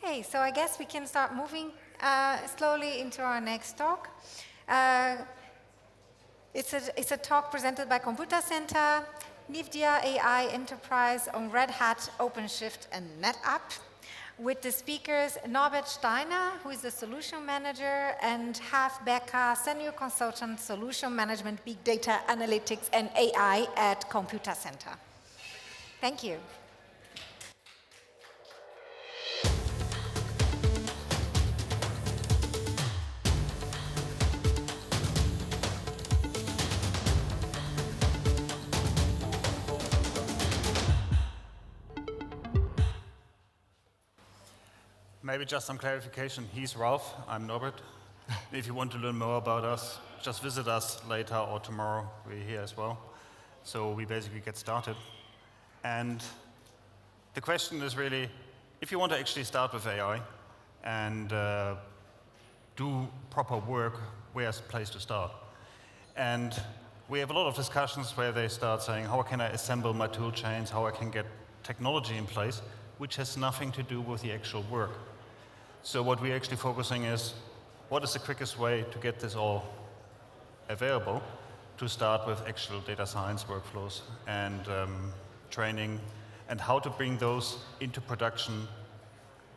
Okay, so I guess we can start moving slowly into our next talk. It's a talk presented by Computacenter, Nvidia AI Enterprise on Red Hat, OpenShift, and Netapp, with the speakers Norbert Steiner, who is the solution manager, and Becker, senior consultant, solution management, big data analytics, and AI at Computacenter. Thank you. Maybe just some clarification. He's Ralf, I'm Norbert. If you want to learn more about us, just visit us later or tomorrow. We're here as well. So we basically get started. And the question is really, if you want to actually start with AI and do proper work, where's the place to start? And we have a lot of discussions where they start saying, how can I assemble my tool chains, how I can get technology in place, which has nothing to do with the actual work. So what we're actually focusing is, what is the quickest way to get this all available to start with actual data science workflows and training, and how to bring those into production,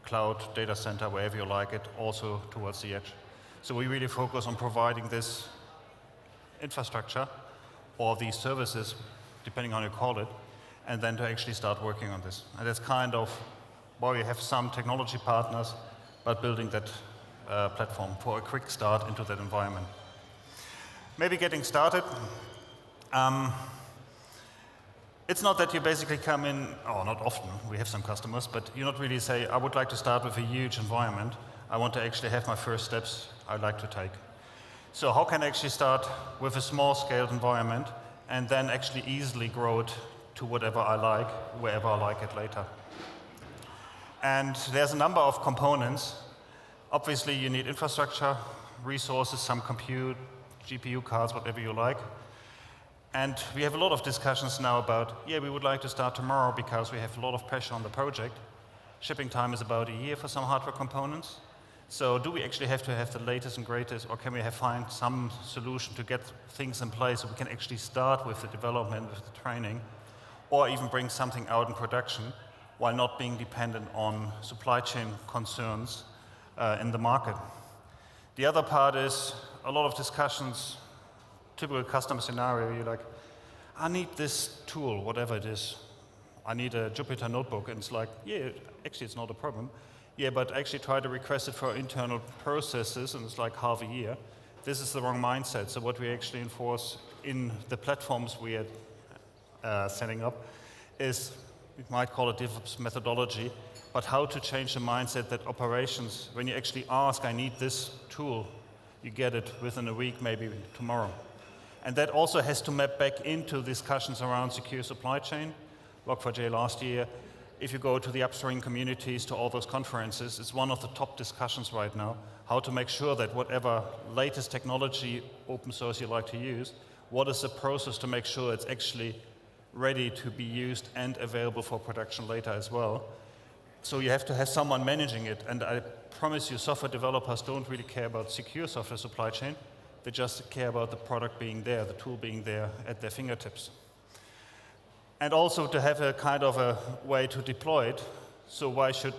cloud, data center, wherever you like it, also towards the edge. So we really focus on providing this infrastructure or these services, depending on how you call it, and then to actually start working on this. And that's kind of why we have some technology partners, but building that platform for a quick start into that environment. Maybe getting started. It's not that you basically come in, or not often, we have some customers, but you not really say, I would like to start with a huge environment. I want to actually have my first steps I'd like to take. So how can I actually start with a small-scaled environment and then actually easily grow it to whatever I like, wherever I like it later? And there's a number of components. Obviously, you need infrastructure, resources, some compute, GPU cards, whatever you like. And we have a lot of discussions now about, we would like to start tomorrow because we have a lot of pressure on the project. Shipping time is about a year for some hardware components. So do we actually have to have the latest and greatest, or can we find some solution to get things in place so we can actually start with the development, with the training, or even bring something out in production while not being dependent on supply chain concerns in the market. The other part is a lot of discussions, typical customer scenario, you're like, I need this tool, whatever it is. I need a Jupyter notebook, and it's like, actually it's not a problem. But actually try to request it for internal processes, and it's like half a year. This is the wrong mindset. So what we actually enforce in the platforms we are setting up is, we might call it DevOps methodology, but how to change the mindset that operations, when you actually ask, I need this tool, you get it within a week, maybe tomorrow. And that also has to map back into discussions around secure supply chain. Log4j last year, if you go to the upstream communities, to all those conferences, it's one of the top discussions right now, how to make sure that whatever latest technology, open source you like to use, what is the process to make sure it's actually ready to be used and available for production later as well. So you have to have someone managing it, and I promise you, software developers don't really care about secure software supply chain. They just care about the product being there, the tool being there at their fingertips. And also to have a kind of a way to deploy it. So why should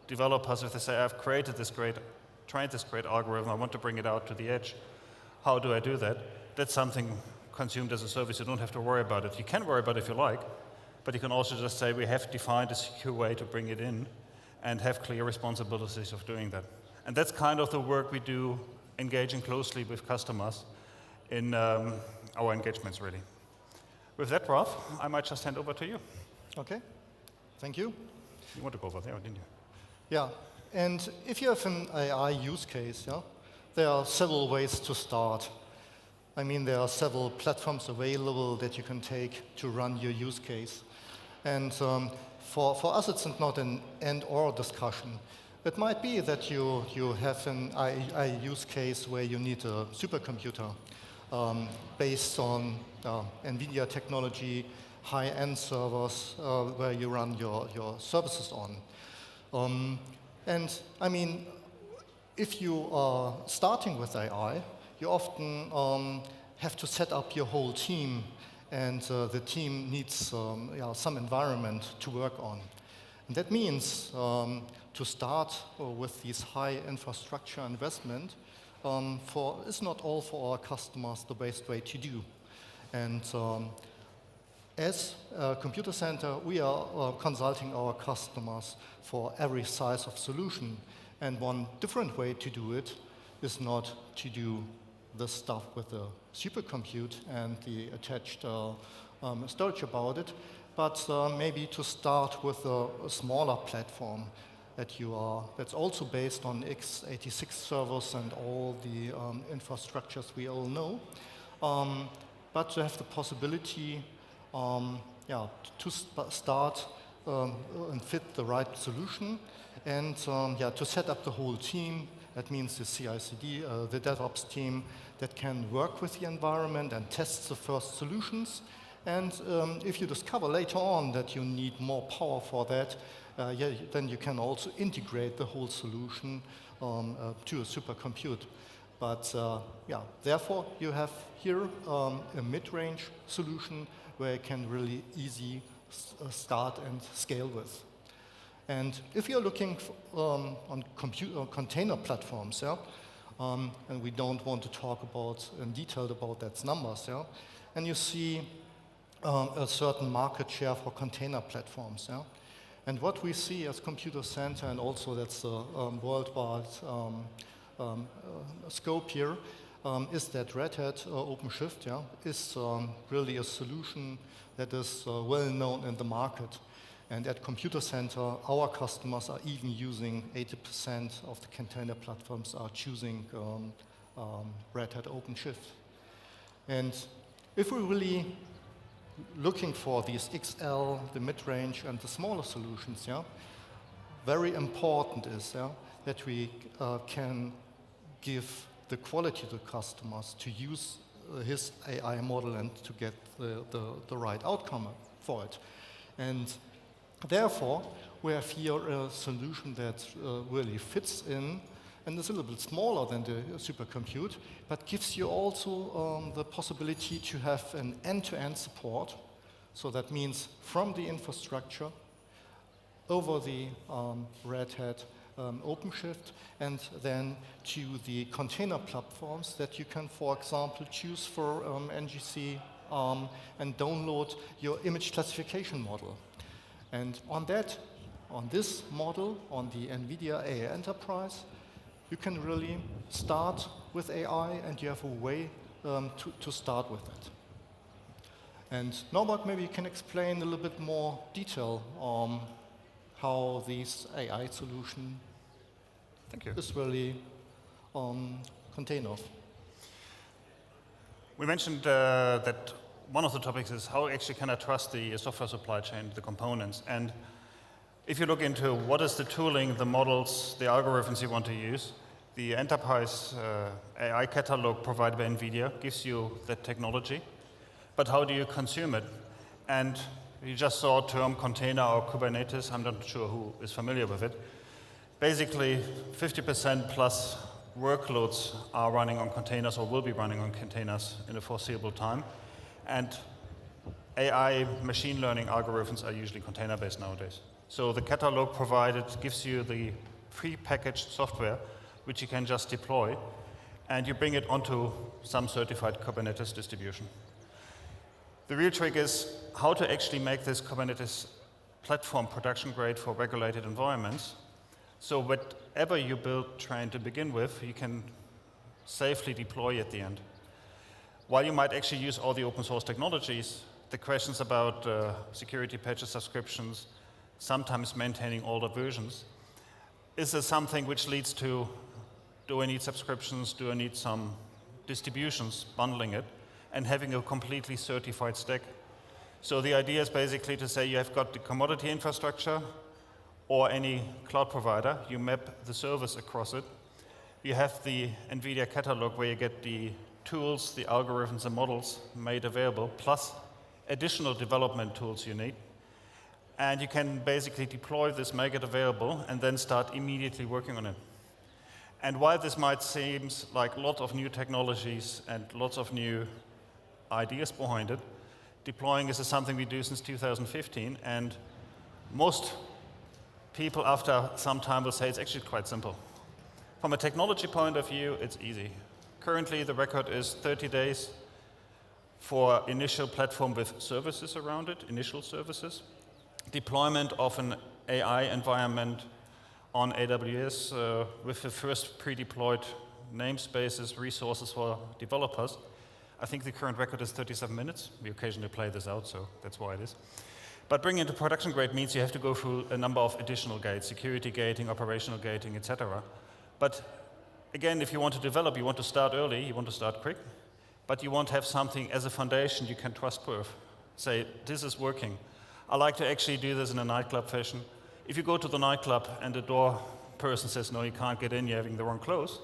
developers, if they say, I've created this trained this great algorithm, I want to bring it out to the edge, how do I do that? That's something consumed as a service. You don't have to worry about it. You can worry about it if you like, but you can also just say, we have defined a secure way to bring it in and have clear responsibilities of doing that. And that's kind of the work we do, engaging closely with customers in our engagements, really. With that, Ralf, I might just hand over to you. Okay, thank you. You want to go over there, didn't you? Yeah, and if you have an AI use case, there are several ways to start. I mean, there are several platforms available that you can take to run your use case. And for us, it's not an and/or discussion. It might be that you have an AI use case where you need a supercomputer based on Nvidia technology, high-end servers where you run your services on. And I mean, if you are starting with AI, you often have to set up your whole team, and the team needs some environment to work on. And that means to start with these high infrastructure investment is not all for our customers the best way to do. And as a Computacenter, we are consulting our customers for every size of solution. And one different way to do it is not to do the stuff with the SuperCompute and the attached storage about it, but maybe to start with a smaller platform that's also based on x86 servers and all the infrastructures we all know, but to have the possibility to start and fit the right solution, and to set up the whole team. That means the CI/CD, the DevOps team that can work with the environment and test the first solutions. And if you discover later on that you need more power for that, then you can also integrate the whole solution to a SuperCompute. But therefore you have here a mid-range solution where you can really easy start and scale with. And if you're looking on container platforms, and we don't want to talk about in detail about that numbers, and you see a certain market share for container platforms, and what we see as Computacenter, and also that's the worldwide scope here, is that Red Hat OpenShift is really a solution that is well known in the market. And at Computacenter, our customers are even using 80% of the container platforms are choosing Red Hat OpenShift. And if we're really looking for these XL, the mid-range, and the smaller solutions, very important is that we can give the quality to customers to use his AI model and to get the right outcome for it. And therefore, we have here a solution that really fits in and is a little bit smaller than the SuperCompute, but gives you also the possibility to have an end-to-end support. So that means from the infrastructure over the Red Hat OpenShift, and then to the container platforms that you can, for example, choose for NGC and download your image classification model. And on this model, on the Nvidia AI Enterprise, you can really start with AI, and you have a way to start with it. And Norbert, maybe you can explain a little bit more detail on how this AI solution is really container. We mentioned that one of the topics is how actually can I trust the software supply chain, the components. And if you look into what is the tooling, the models, the algorithms you want to use, the enterprise AI catalog provided by Nvidia gives you that technology. But how do you consume it? And you just saw a term container or Kubernetes. I'm not sure who is familiar with it. Basically, 50% plus workloads are running on containers or will be running on containers in the foreseeable time. And AI machine learning algorithms are usually container-based nowadays. So the catalog provided gives you the pre-packaged software, which you can just deploy, and you bring it onto some certified Kubernetes distribution. The real trick is how to actually make this Kubernetes platform production grade for regulated environments. So whatever you build trying to begin with, you can safely deploy at the end. While you might actually use all the open source technologies, the questions about security patches, subscriptions, sometimes maintaining older versions, is there something which leads to, do I need subscriptions, do I need some distributions, bundling it, and having a completely certified stack. So the idea is basically to say you have got the commodity infrastructure or any cloud provider, you map the service across it. You have the Nvidia catalog where you get the tools, the algorithms, and models made available, plus additional development tools you need. And you can basically deploy this, make it available, and then start immediately working on it. And while this might seem like a lot of new technologies and lots of new ideas behind it, deploying is something we do since 2015, and most people after some time will say it's actually quite simple. From a technology point of view, it's easy. Currently, the record is 30 days for initial platform with services around it, initial services. Deployment of an AI environment on AWS with the first pre-deployed namespaces, resources for developers. I think the current record is 37 minutes. We occasionally play this out, so that's why it is. But bringing it to production grade means you have to go through a number of additional gates, security gating, operational gating, etc. But again, if you want to develop, you want to start early, you want to start quick, but you want to have something as a foundation you can trust proof. Say, this is working. I like to actually do this in a nightclub fashion. If you go to the nightclub and the door person says, no, you can't get in, you're having the wrong clothes,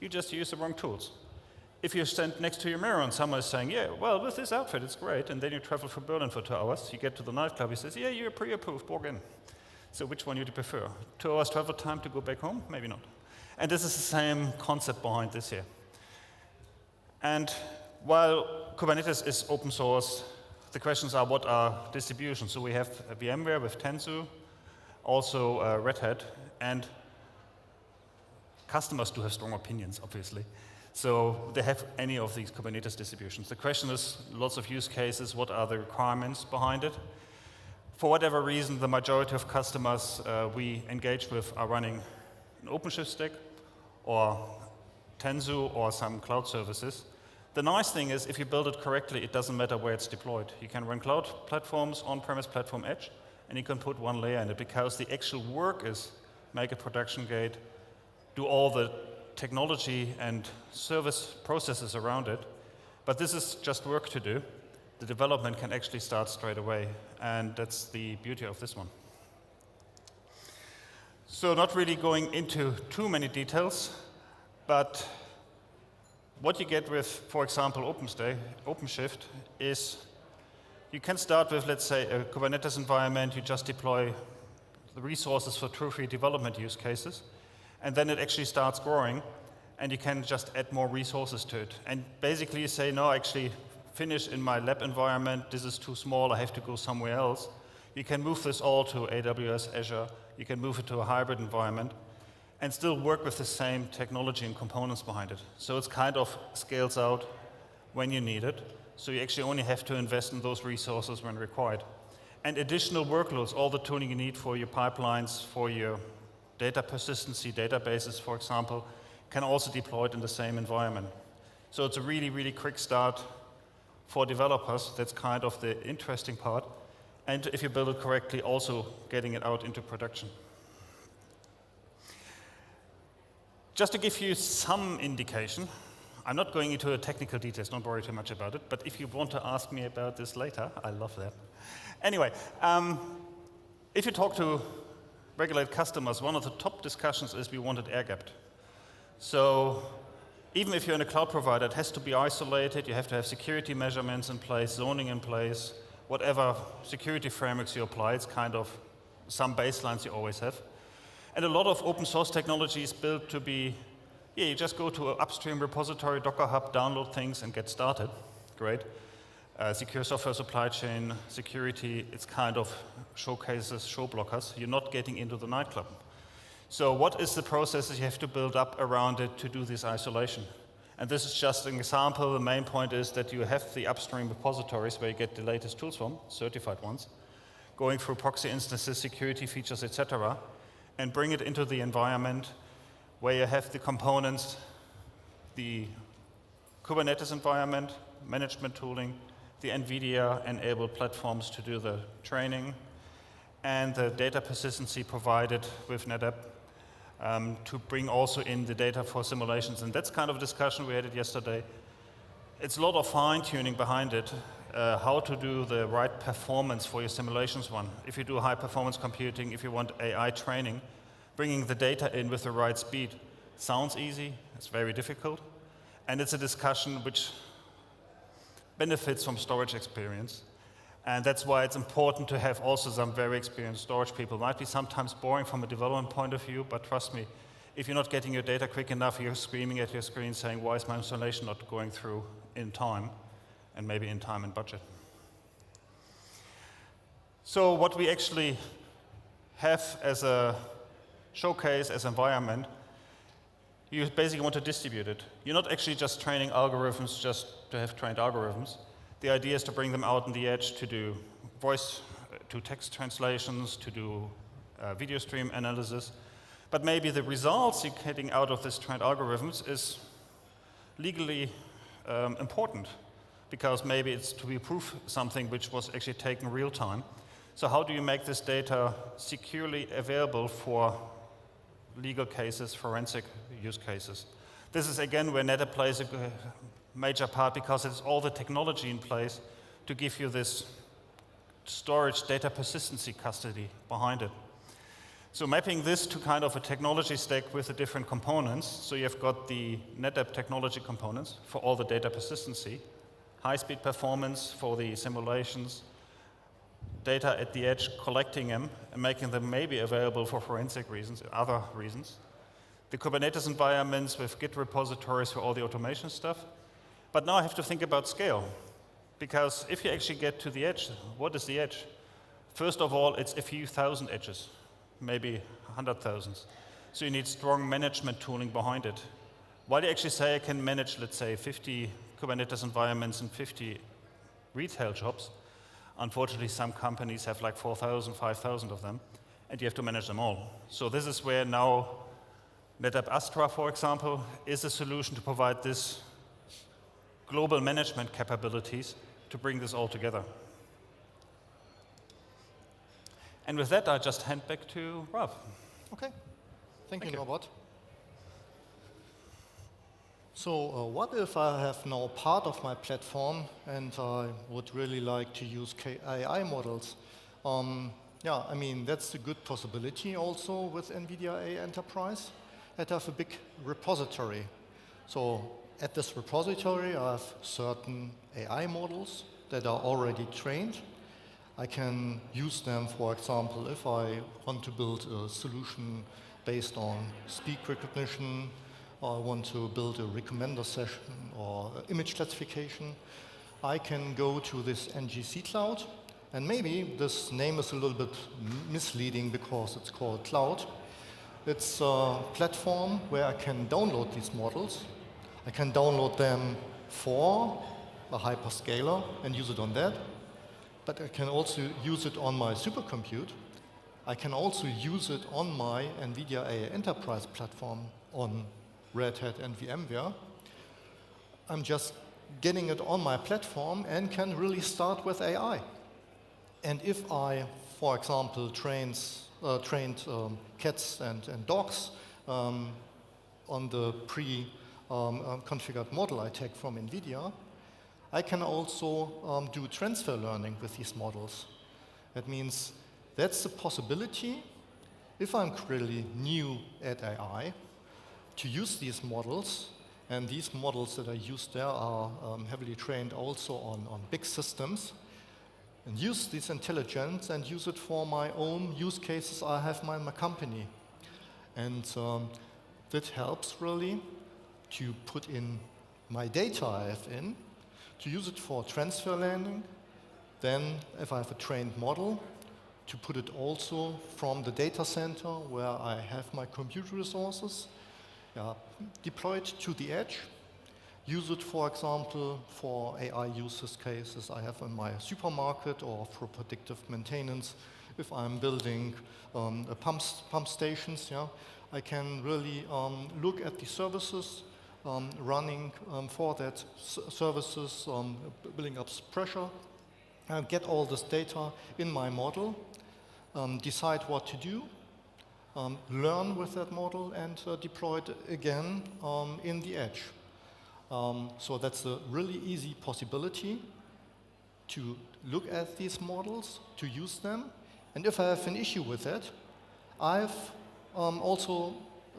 you just use the wrong tools. If you stand next to your mirror and someone is saying, yeah, well, with this outfit, it's great, and then you travel from Berlin for 2 hours, you get to the nightclub, he says, yeah, you're pre-approved, walk in. So which one do you prefer? 2 hours travel time to go back home? Maybe not. And this is the same concept behind this here. And while Kubernetes is open source, the questions are, what are distributions? So we have VMware with Tanzu, also Red Hat, and customers do have strong opinions, obviously. So they have any of these Kubernetes distributions. The question is, lots of use cases, what are the requirements behind it? For whatever reason, the majority of customers we engage with are running an OpenShift stack or Tanzu or some cloud services. The nice thing is, if you build it correctly, it doesn't matter where it's deployed. You can run cloud platforms, on-premise platform edge, and you can put one layer in it, because the actual work is make a production gate, do all the technology and service processes around it. But this is just work to do. The development can actually start straight away, and that's the beauty of this one. So not really going into too many details, but what you get with, for example, OpenShift is you can start with, let's say, a Kubernetes environment. You just deploy the resources for 2 or 3 development use cases, and then it actually starts growing, and you can just add more resources to it. And basically you say, no, actually finish in my lab environment, this is too small, I have to go somewhere else. You can move this all to AWS, Azure, you can move it to a hybrid environment, and still work with the same technology and components behind it. So it's kind of scales out when you need it. So you actually only have to invest in those resources when required. And additional workloads, all the tooling you need for your pipelines, for your data persistency databases, for example, can also deploy it in the same environment. So it's a really, really quick start for developers. That's kind of the interesting part. And if you build it correctly, also getting it out into production. Just to give you some indication, I'm not going into the technical details, don't worry too much about it, but if you want to ask me about this later, I love that. Anyway, if you talk to regulated customers, one of the top discussions is we want it air-gapped. So even if you're in a cloud provider, it has to be isolated, you have to have security measurements in place, zoning in place, whatever security frameworks you apply, it's kind of some baselines you always have. And a lot of open source technology is built to be, yeah, you just go to an upstream repository, Docker Hub, download things and get started. Great. Secure software supply chain, security, it's kind of showcases, show blockers. You're not getting into the nightclub. So what is the processes you have to build up around it to do this isolation? And this is just an example. The main point is that you have the upstream repositories where you get the latest tools from, certified ones, going through proxy instances, security features, etc., and bring it into the environment where you have the components, the Kubernetes environment, management tooling, the Nvidia-enabled platforms to do the training, and the data persistency provided with Netapp to bring also in the data for simulations. And that's kind of a discussion we had it yesterday. It's a lot of fine-tuning behind it, how to do the right performance for your simulations one. If you do high-performance computing, if you want AI training, bringing the data in with the right speed sounds easy, it's very difficult, and it's a discussion which benefits from storage experience. And that's why it's important to have also some very experienced storage people. It might be sometimes boring from a development point of view, but trust me, if you're not getting your data quick enough, you're screaming at your screen saying, why is my installation not going through in time, and maybe in time and budget. So what we actually have as a showcase, as environment, you basically want to distribute it. You're not actually just training algorithms just to have trained algorithms. The idea is to bring them out on the edge to do voice to text translations, to do video stream analysis. But maybe the results you're getting out of this trained algorithms is legally important, because maybe it's to be proof something which was actually taken real time. So how do you make this data securely available for legal cases, forensic use cases? This is again where Netapp plays a major part, because it's all the technology in place to give you this storage data persistency custody behind it. So mapping this to kind of a technology stack with the different components, so you've got the Netapp technology components for all the data persistency, high-speed performance for the simulations, data at the edge, collecting them and making them maybe available for forensic reasons, other reasons. The Kubernetes environments with Git repositories for all the automation stuff. But now I have to think about scale, because if you actually get to the edge, what is the edge? First of all, it's a few thousand edges, maybe 100,000. So you need strong management tooling behind it. Why do you actually say I can manage, let's say, 50 Kubernetes environments and 50 retail shops? Unfortunately, some companies have like 4,000, 5,000 of them, and you have to manage them all. So this is where now Netapp Astra, for example, is a solution to provide this global management capabilities to bring this all together. And with that, I just hand back to Ralf. Okay. Thank you, Norbert. So what if I have now part of my platform and I would really like to use AI models? Yeah, I mean, that's a good possibility also with Nvidia AI Enterprise. I have a big repository. So at this repository, I have certain AI models that are already trained. I can use them, for example, if I want to build a solution based on speak recognition, or I want to build a recommender session or image classification. I can go to this NGC cloud, and maybe this name is a little bit misleading because it's called cloud. It's a platform where I can download these models. I can download them for a hyperscaler and use it on that. But I can also use it on my SuperCompute. I can also use it on my Nvidia AI Enterprise platform on Red Hat and VMware. I'm just getting it on my platform and can really start with AI. And if I, for example, trained cats and dogs on the pre-configured model I take from NVIDIA, I can also do transfer learning with these models. That means that's a possibility, if I'm really new at AI, to use these models. And these models that I use there are heavily trained also on big systems, and use this intelligence and use it for my own use cases I have in my company. And that helps really to put in my data I have in, to use it for transfer learning. Then, if I have a trained model, to put it also from the data center where I have my compute resources, deployed to the edge. Use it, for example, for AI use cases I have in my supermarket or for predictive maintenance. If I'm building pump stations, I can really look at the services running for that services, building up pressure, get all this data in my model, decide what to do, learn with that model, and deploy it again in the edge. So that's a really easy possibility to look at these models, to use them. And if I have an issue with it, I've also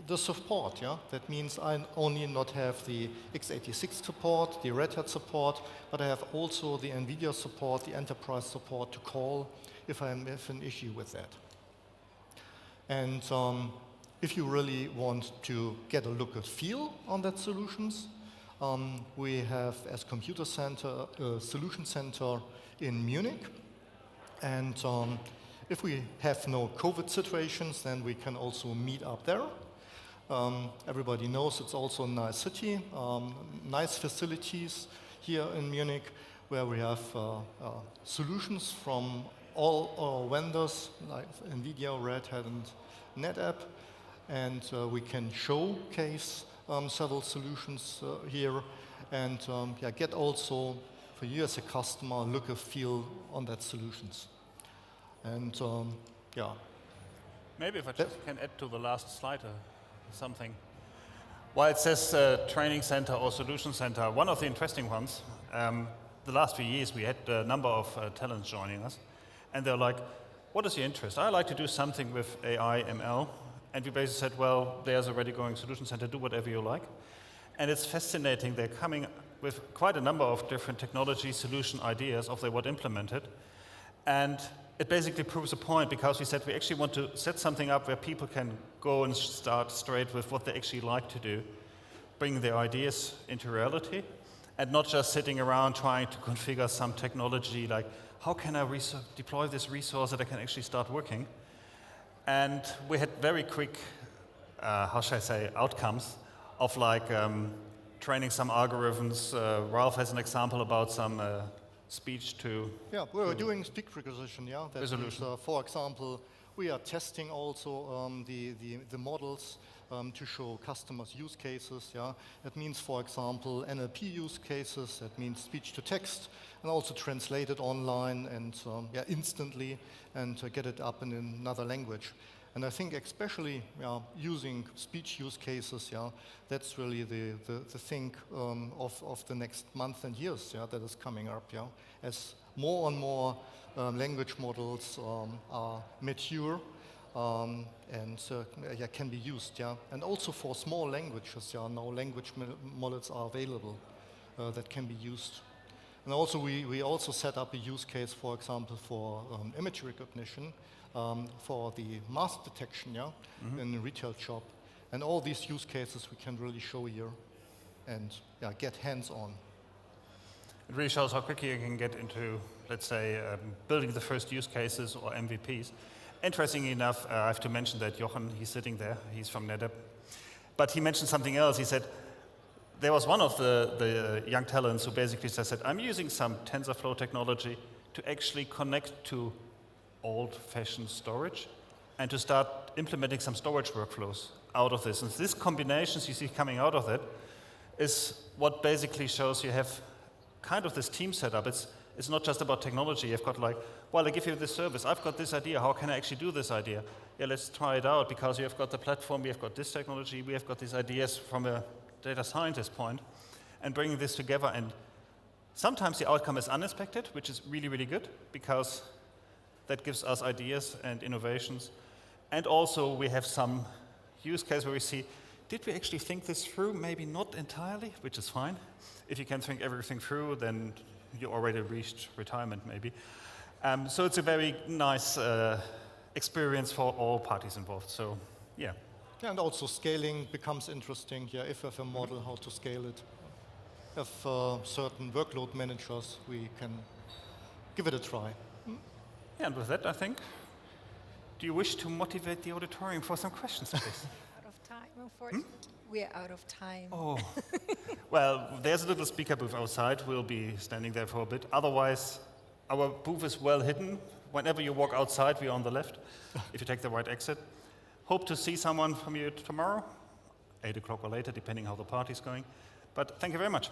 the support, yeah? That means I only not have the x86 support, the Red Hat support, but I have also the Nvidia support, the enterprise support to call if I have an issue with that. And if you really want to get a look and feel on that solutions, we have, as Computacenter, a solution center in Munich. And if we have no COVID situations, then we can also meet up there. Everybody knows it's also a nice city, nice facilities here in Munich, where we have solutions from all our vendors, like Nvidia, Red Hat, and Netapp. And we can showcase several solutions here and get also, for you as a customer, look and feel on that solutions. And Maybe if I just can add to the last slide something. While it says training center or solution center, one of the interesting ones, the last few years we had a number of talents joining us, and they're like, what is your interest? I like to do something with AI, ML, and we basically said, well, there's already going solution center, do whatever you like. And it's fascinating, they're coming with quite a number of different technology solution ideas of they what implemented. And it basically proves a point because we said we actually want to set something up where people can go and start straight with what they actually like to do, bring their ideas into reality, and not just sitting around trying to configure some technology like, how can I deploy this resource that I can actually start working? And we had very quick, how should I say, outcomes of like training some algorithms. Ralf has an example about some speech to... Yeah, we're doing speech recognition, yeah. That resolution. Means, for example, we are testing also the models to show customers use cases, yeah. That means, for example, NLP use cases, that means speech to text, and also translate it online and instantly and get it up in another language. And I think especially using speech use cases, that's really the thing of the next month and years that is coming up, as more and more language models are mature and can be used, and also for small languages, now language models are available that can be used. And also we also set up a use case, for example, for image recognition for the mask detection, in a retail shop. And all these use cases we can really show here and get hands-on. It really shows how quickly you can get into, let's say, building the first use cases or MVPs. Interestingly enough, I have to mention that Jochen, he's sitting there, he's from Netapp. But he mentioned something else. He said, there was one of the young talents who basically said, I'm using some TensorFlow technology to actually connect to old-fashioned storage and to start implementing some storage workflows out of this. And these combinations you see coming out of that is what basically shows you have kind of this team setup. It's not just about technology. You've got like, well, I give you this service. I've got this idea. How can I actually do this idea? Yeah, let's try it out because you have got the platform, we have got this technology, we have got these ideas from a data scientist point, and bringing this together. And sometimes the outcome is unexpected, which is really, really good because that gives us ideas and innovations. And also we have some use case where we see, did we actually think this through? Maybe not entirely, which is fine. If you can think everything through, then you already reached retirement maybe. So it's a very nice experience for all parties involved. So, yeah. And also scaling becomes interesting. If you have a model, how to scale it. If certain workload managers, we can give it a try. Yeah, and with that, I think, do you wish to motivate the auditorium for some questions, please? Out of time, unfortunately. We're out of time. Oh, well, there's a little speaker booth outside. We'll be standing there for a bit. Otherwise, our booth is well hidden. Whenever you walk outside, we're on the left, if you take the right exit. Hope to see someone from you tomorrow, 8 o'clock or later, depending how the party's going. But thank you very much.